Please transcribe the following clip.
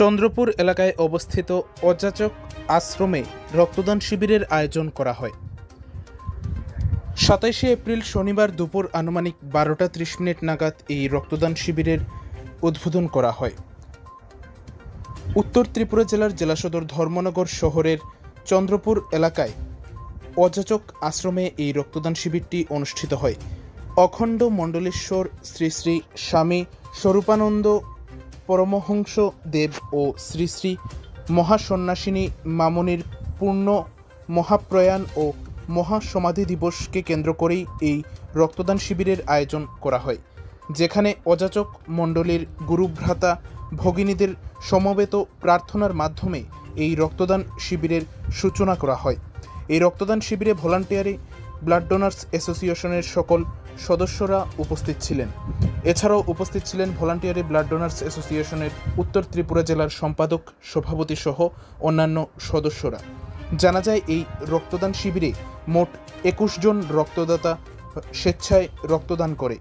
চন্দ্রপুর এলাকায় অবস্থিত অযাচক আশ্রমে রক্তদান শিবিরের আয়োজন করা হয়। ২৭শে এপ্রিল শনিবার দুপুর আনুমানিক ১২টা ৩০ মিনিট নাগাদ এই রক্তদান শিবিরের উদ্বোধন করা হয়। উত্তর ত্রিপুরা জেলার জেলা সদর ধর্মনগর শহরের চন্দ্রপুর এলাকায় অযাচক আশ্রমে এই রক্তদান শিবিরটি অনুষ্ঠিত হয়। অখণ্ড মণ্ডলেশ্বর শ্রী শ্রী স্বামী স্বরূপানন্দ পরমহংস দেব ও শ্রী শ্রী মহাসন্ন্যাসিনী মামনির পূর্ণ মহাপ্রয়াণ ও মহাসমাধি দিবসকে কেন্দ্র করেই এই রক্তদান শিবিরের আয়োজন করা হয়, যেখানে অযাচক মণ্ডলীর গুরুভ্রাতা ভগিনীদের সমবেত প্রার্থনার মাধ্যমে এই রক্তদান শিবিরের সূচনা করা হয়। এই রক্তদান শিবিরে ভলান্টিয়ারি ব্লাড ডোনার্স অ্যাসোসিয়েশনের সকল সদস্যরা উপস্থিত ছিলেন। এছাড়াও উপস্থিত ছিলেন ভলান্টিয়ারি ব্লাড ডোনার্স অ্যাসোসিয়েশনের উত্তর ত্রিপুরা জেলার সম্পাদক, সভাপতি সহ অন্যান্য সদস্যরা। জানা যায়, এই রক্তদান শিবিরে মোট ২১ জন রক্তদাতা স্বেচ্ছায় রক্তদান করে।